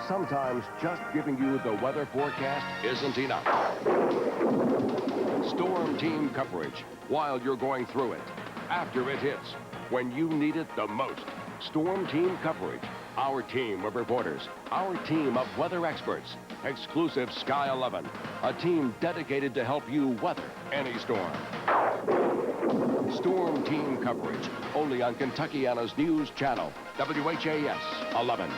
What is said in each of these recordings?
Sometimes just giving you the weather forecast isn't enough. Storm team coverage while you're going through it, after it hits, when you need it the most. Storm team coverage. Our team of reporters, our team of weather experts, exclusive Sky 11, a team dedicated to help you weather any storm. Storm team coverage, only on Kentuckiana's news channel, WHAS 11.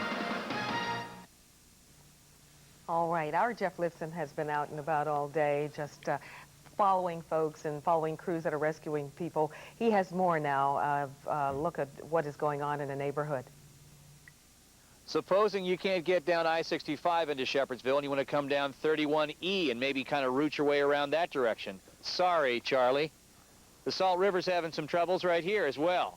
All right, our Jeff Lifson has been out and about all day, just following folks and following crews that are rescuing people. He has more now. Look at what is going on in the neighborhood. Supposing you can't get down I-65 into Shepherdsville and you want to come down 31E and maybe kind of route your way around that direction. Sorry, Charlie. The Salt River's having some troubles right here as well.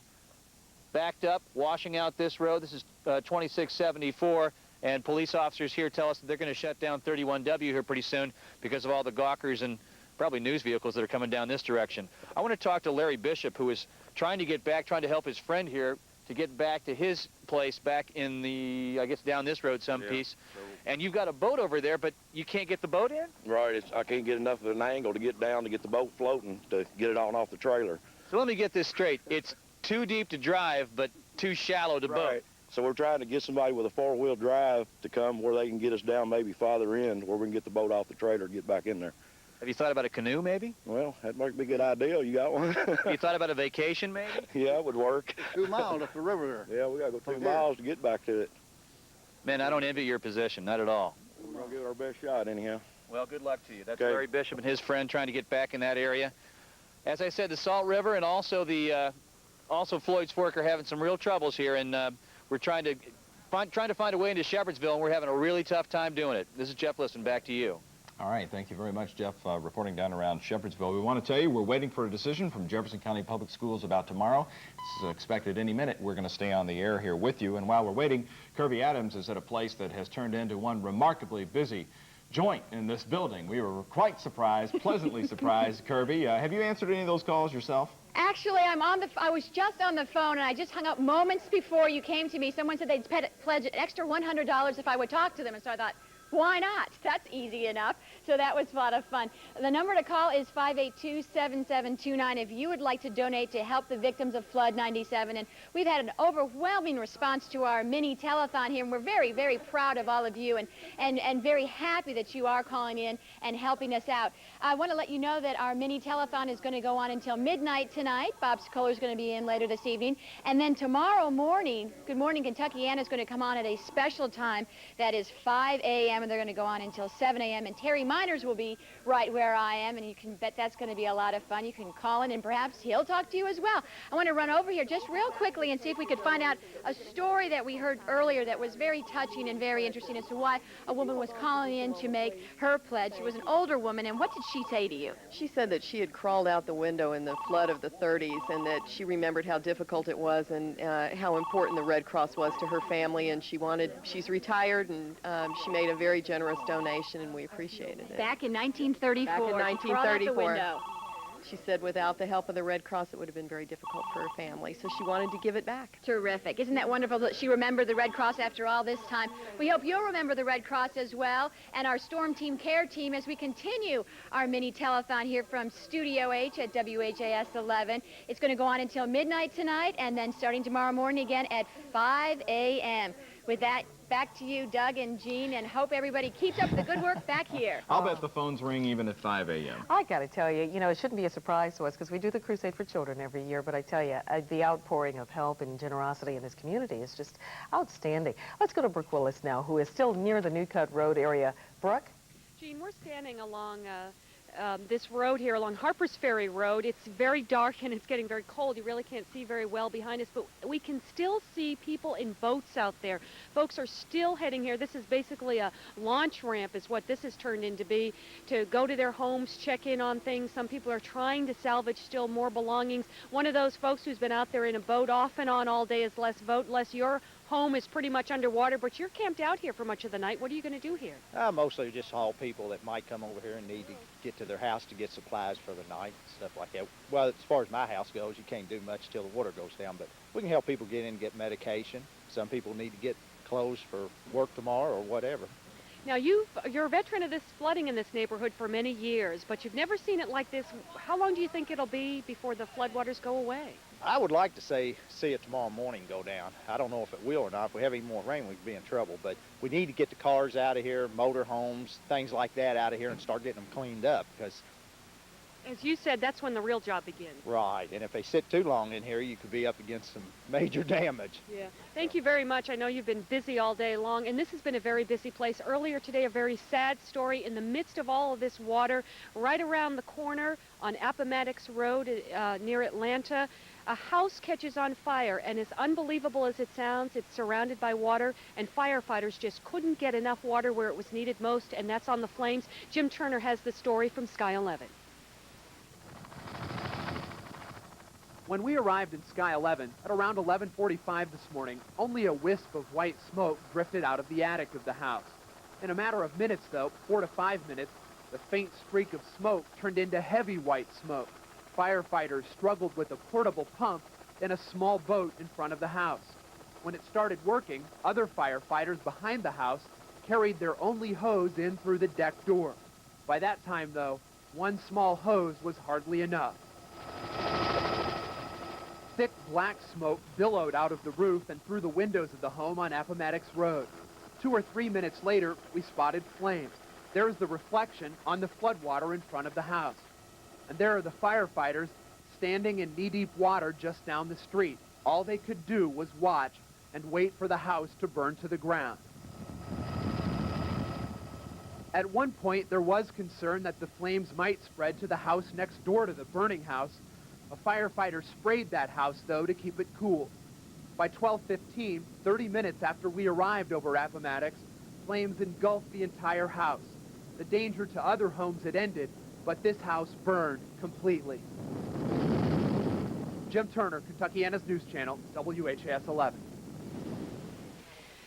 Backed up, washing out this road. This is 2674, and police officers here tell us that they're going to shut down 31W here pretty soon because of all the gawkers and probably news vehicles that are coming down this direction. I want to talk to Larry Bishop, who is trying to get back, trying to help his friend here to get back to his place back in the, I guess, down this road some piece. So, and you've got a boat over there, but you can't get the boat in? Right. I can't get enough of an angle to get down to get the boat floating to get it on off the trailer. So let me get this straight. It's too deep to drive, but too shallow to boat. So we're trying to get somebody with a four-wheel drive to come where they can get us down maybe farther in where we can get the boat off the trailer and get back in there. Have you thought about a canoe, maybe? Well, that might be a good idea. You got one? You thought about a vacation, maybe? Yeah, it would work. 2 miles up the river there. Yeah, we got to go 2 miles to get back to it. Man, I don't envy your position, not at all. We're going to give it our best shot anyhow. Well, good luck to you. That's okay. Larry Bishop and his friend trying to get back in that area. As I said, the Salt River and also the Floyd's Fork are having some real troubles here, and we're trying to find a way into Shepherdsville, and we're having a really tough time doing it. This is Jeff Lifson. Back to you. All right, thank you very much, Jeff, reporting down around Shepherdsville. We want to tell you we're waiting for a decision from Jefferson County Public Schools about tomorrow. It's expected any minute. We're going to stay on the air here with you. And while we're waiting, Kirby Adams is at a place that has turned into one remarkably busy joint in this building. We were quite surprised, pleasantly surprised. Kirby, have you answered any of those calls yourself? Actually, I was just on the phone, and I just hung up moments before you came to me. Someone said they'd pledge an extra $100 if I would talk to them, and so I thought, why not? That's easy enough. So that was a lot of fun. The number to call is 582-7729 if you would like to donate to help the victims of Flood 97. And we've had an overwhelming response to our mini telethon here, and we're very, very proud of all of you and very happy that you are calling in and helping us out. I want to let you know that our mini telethon is going to go on until midnight tonight. Bob Skoller is going to be in later this evening. And then tomorrow morning, Good Morning Kentuckiana is going to come on at a special time. That is 5 a.m. and they're going to go on until 7 a.m. And Terry Miners will be right where I am, and you can bet that's going to be a lot of fun. You can call in, and perhaps he'll talk to you as well. I want to run over here just real quickly and see if we could find out a story that we heard earlier that was very touching and very interesting as to why a woman was calling in to make her pledge. She was an older woman, and what did she say to you? She said that she had crawled out the window in the flood of the 30s and that she remembered how difficult it was and how important the Red Cross was to her family, and she's retired, and she made a very generous donation, and we appreciated it. Back in 1934. Back in 1934. Out the window. She said without the help of the Red Cross, it would have been very difficult for her family, so she wanted to give it back. Terrific. Isn't that wonderful that she remembered the Red Cross after all this time? We hope you'll remember the Red Cross as well, and our Storm Team Care Team as we continue our mini telethon here from Studio H at WHAS 11. It's going to go on until midnight tonight, and then starting tomorrow morning again at 5 a.m. With that, back to you, Doug and Jean, and hope everybody keeps up the good work back here. I'll bet the phones ring even at 5 a.m. I got to tell you, it shouldn't be a surprise to us because we do the Crusade for Children every year, but I tell you, the outpouring of help and generosity in this community is just outstanding. Let's go to Brooke Willis now, who is still near the New Cut Road area. Brooke? Jean, we're standing along this road here, along Harper's Ferry Road. It's very dark and it's getting very cold. You really can't see very well behind us, but we can still see people in boats out there. Folks are still heading here. This is basically a launch ramp is what this has turned into be, to go to their homes, check in on things. Some people are trying to salvage still more belongings. One of those folks who's been out there in a boat off and on all day is Les Vogt. Les, your home is pretty much underwater, but you're camped out here for much of the night. What are you going to do here? Mostly just haul people that might come over here and need to get to their house to get supplies for the night and stuff like that. Well, as far as my house goes, you can't do much till the water goes down, but we can help people get in and get medication. Some people need to get clothes for work tomorrow or whatever. Now, you're a veteran of this flooding in this neighborhood for many years, but you've never seen it like this. How long do you think it'll be before the floodwaters go away? I would like to see it tomorrow morning go down. I don't know if it will or not. If we have any more rain, we'd be in trouble. But we need to get the cars out of here, motor homes, things like that out of here and start getting them cleaned up because... As you said, that's when the real job begins. Right, and if they sit too long in here, you could be up against some major damage. Yeah. Thank you very much. I know you've been busy all day long, and this has been a very busy place. Earlier today, a very sad story in the midst of all of this water, right around the corner on Appomattox Road near Atlanta. A house catches on fire, and as unbelievable as it sounds, it's surrounded by water, and firefighters just couldn't get enough water where it was needed most, and that's on the flames. Jim Turner has the story from Sky 11. When we arrived in Sky 11 at around 11:45 this morning, only a wisp of white smoke drifted out of the attic of the house. In a matter of minutes, though, 4 to 5 minutes, the faint streak of smoke turned into heavy white smoke. Firefighters struggled with a portable pump and a small boat in front of the house. When it started working, other firefighters behind the house carried their only hose in through the deck door. By that time, though, one small hose was hardly enough. Thick black smoke billowed out of the roof and through the windows of the home on Appomattox Road. 2 or 3 minutes later, we spotted flames. There's the reflection on the floodwater in front of the house. And there are the firefighters standing in knee-deep water just down the street. All they could do was watch and wait for the house to burn to the ground. At one point, there was concern that the flames might spread to the house next door to the burning house. A firefighter sprayed that house, though, to keep it cool. By 12:15, 30 minutes after we arrived over Appomattox, flames engulfed the entire house. The danger to other homes had ended, but this house burned completely. Jim Turner, Kentuckiana's News Channel, WHAS 11.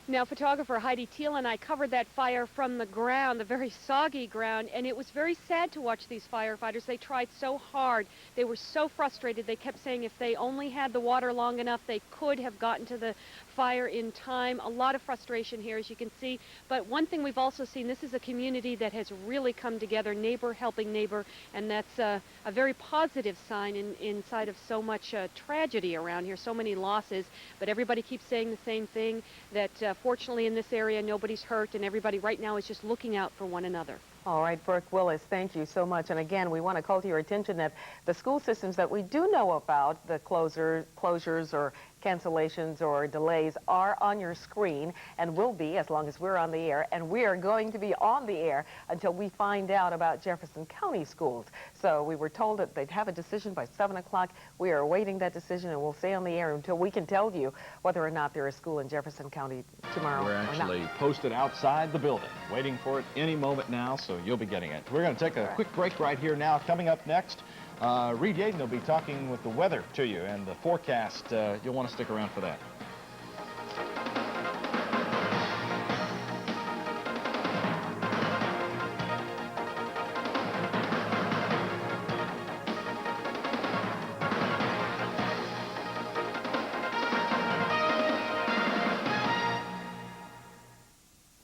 Now, photographer Heidi Thiel and I covered that fire from the ground, the very soggy ground, and it was very sad to watch these firefighters. They tried so hard. They were so frustrated. They kept saying if they only had the water long enough, they could have gotten to the fire in time. A lot of frustration here, as you can see. But one thing we've also seen, this is a community that has really come together, neighbor helping neighbor, and that's a very positive sign inside of so much tragedy around here, so many losses. But everybody keeps saying the same thing, that fortunately in this area nobody's hurt, and everybody right now is just looking out for one another. All right, Brooke Willis, thank you so much. And again, we want to call to your attention that the school systems that we do know about, the closures or cancellations or delays, are on your screen and will be as long as we're on the air. And we are going to be on the air until we find out about Jefferson County schools. So we were told that they'd have a decision by 7 o'clock. We are awaiting that decision, and we'll stay on the air until we can tell you whether or not there is school in Jefferson County tomorrow. We're actually posted outside the building, waiting for it any moment now, so you'll be getting it. We're going to take a quick break right here now. Coming up next, Reed Yaden will be talking with the weather to you and the forecast. You'll want to stick around for that.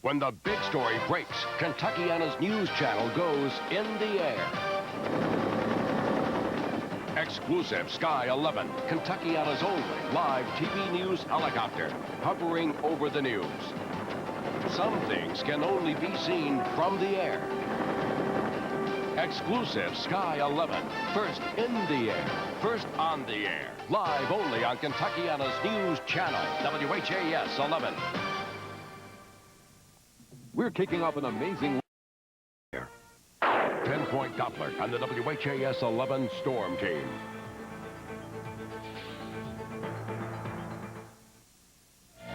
When the big story breaks, Kentuckiana's news channel goes in the air. Exclusive Sky 11, Kentuckiana's only live TV news helicopter, hovering over the news. Some things can only be seen from the air. Exclusive Sky 11, first in the air, first on the air, live only on Kentuckiana's news channel, WHAS 11. We're kicking off an amazing 10-point Doppler and the WHAS 11 Storm Team.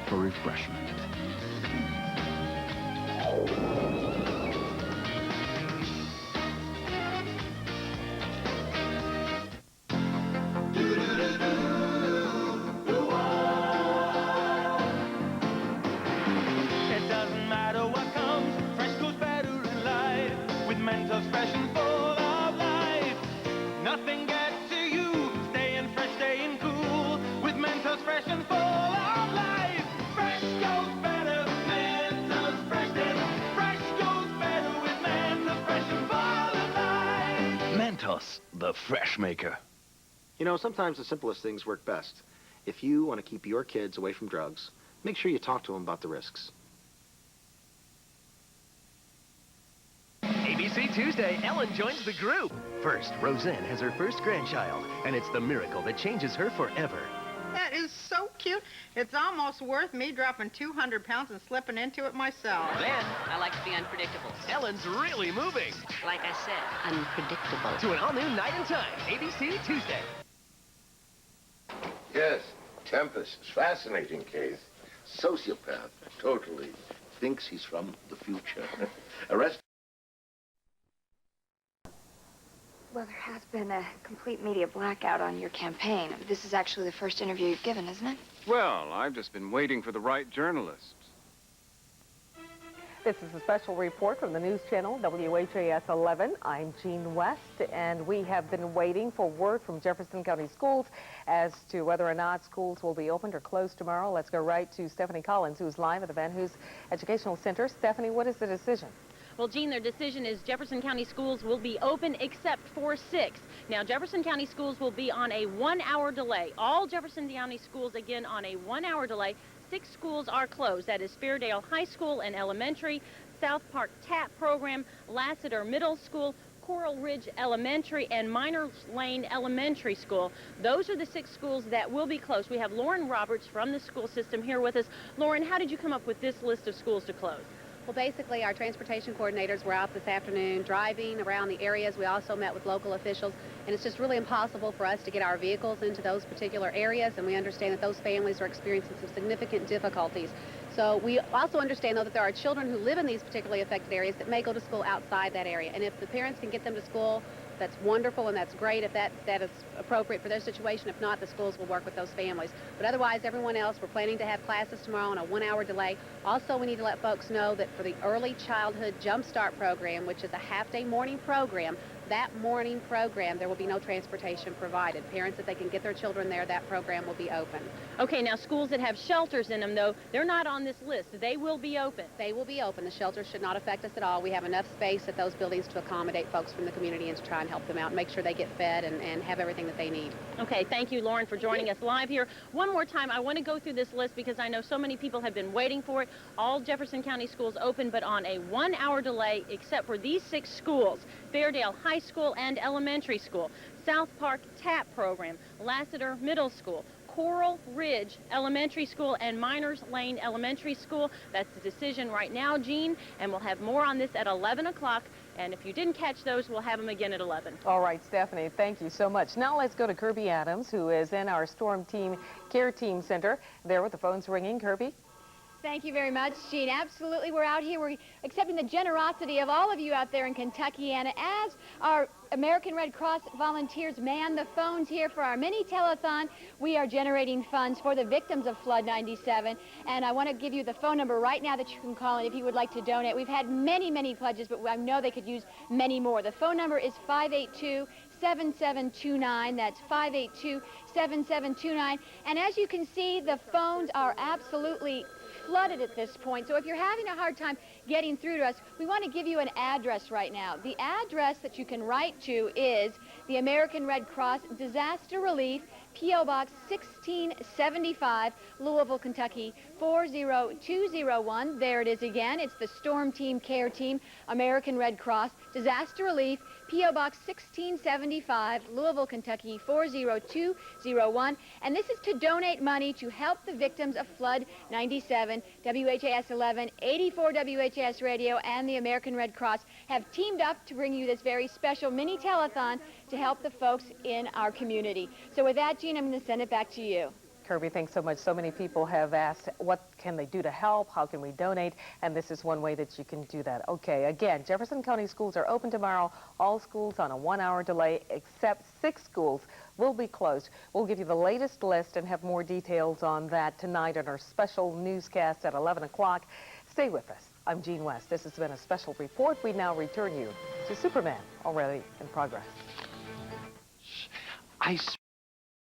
For refreshment. Fresh and full of life. Nothing gets to you. Staying fresh, staying cool. With Mentos fresh and full of life. Fresh Because the Fresh Maker. You know, sometimes the simplest things work best. If you want to keep your kids away from drugs, make sure you talk to them about the risks. ABC Tuesday, Ellen joins the group. First, Roseanne has her first grandchild, and it's the miracle that changes her forever. That is so cute. It's almost worth me dropping 200 pounds and slipping into it myself. Then, I like to be unpredictable. Ellen's really moving. Like I said, unpredictable. To an all-new Night and Time, ABC Tuesday. Yes, Tempest. Fascinating case. Sociopath. Totally. Thinks he's from the future. Arrest. Well, there has been a complete media blackout on your campaign. This is actually the first interview you've given, isn't it? Well, I've just been waiting for the right journalist. This is a special report from the news channel WHAS 11. I'm Jean West, and we have been waiting for word from Jefferson County Schools as to whether or not schools will be opened or closed tomorrow. Let's go right to Stephanie Collins, who's live at the Van Hoos Educational Center. Stephanie, what is the decision? Well, Jean, their decision is Jefferson County schools will be open except for 6. Now, Jefferson County schools will be on a 1-hour delay. All Jefferson County schools, again, on a 1-hour delay. 6 schools are closed. That is Fairdale High School and Elementary, South Park TAP Program, Lassiter Middle School, Coral Ridge Elementary, and Miners Lane Elementary School. Those are the 6 schools that will be closed. We have Lauren Roberts from the school system here with us. Lauren, how did you come up with this list of schools to close? Well, basically, our transportation coordinators were out this afternoon driving around the areas. We also met with local officials, and it's just really impossible for us to get our vehicles into those particular areas, and we understand that those families are experiencing some significant difficulties. So we also understand, though, that there are children who live in these particularly affected areas that may go to school outside that area, and if the parents can get them to school, that's wonderful and that's great if that is appropriate for their situation. If not, the schools will work with those families. But otherwise, everyone else, we're planning to have classes tomorrow on a 1-hour delay. Also, we need to let folks know that for the Early Childhood Jump Start program, which is a half-day morning program, that morning program, there will be no transportation provided. Parents, if they can get their children there, that program will be open. Okay, now schools that have shelters in them, though, they're not on this list. They will be open. They will be open. The shelters should not affect us at all. We have enough space at those buildings to accommodate folks from the community and to try and help them out and make sure they get fed and have everything that they need. Okay, thank you, Lauren, for joining us live here. One more time, I want to go through this list because I know so many people have been waiting for it. All Jefferson County schools open, but on a 1-hour delay, except for these 6 schools: Fairdale High School and Elementary School, South Park TAP Program, Lassiter Middle School, Coral Ridge Elementary School, and Miners Lane Elementary School. That's the decision right now, Jean, and we'll have more on this at 11 o'clock. And if you didn't catch those, we'll have them again at 11. All right, Stephanie, thank you so much. Now let's go to Kirby Adams, who is in our Storm Team Care Team Center. There with the phones ringing. Kirby? Thank you very much, Jean. Absolutely, we're out here. We're accepting the generosity of all of you out there in Kentuckiana as our American Red Cross volunteers man the phones here for our mini telethon. We are generating funds for the victims of Flood 97, and I want to give you the phone number right now that you can call in if you would like to donate. We've had many, many pledges, but I know they could use many more. The phone number is 582-7729. That's 582-7729. And as you can see, the phones are absolutely flooded at this point. So if you're having a hard time getting through to us, we want to give you an address right now. The address that you can write to is the American Red Cross Disaster Relief, P.O. Box 1675, Louisville, Kentucky 40201. There it is again. It's the Storm Team Care Team, American Red Cross Disaster Relief, P.O. Box 1675, Louisville, Kentucky 40201. And this is to donate money to help the victims of Flood 97. WHAS 11, 84 WHAS Radio, and the American Red Cross have teamed up to bring you this very special mini telethon to help the folks in our community. So with that, Jean, I'm going to send it back to you. Kirby, thanks so much. So many people have asked, what can they do to help? How can we donate? And this is one way that you can do that. Okay, again, Jefferson County schools are open tomorrow. All schools on a 1-hour delay, except 6 schools will be closed. We'll give you the latest list and have more details on that tonight on our special newscast at 11 o'clock. Stay with us. I'm Jean West. This has been a special report. We now return you to Superman, already in progress.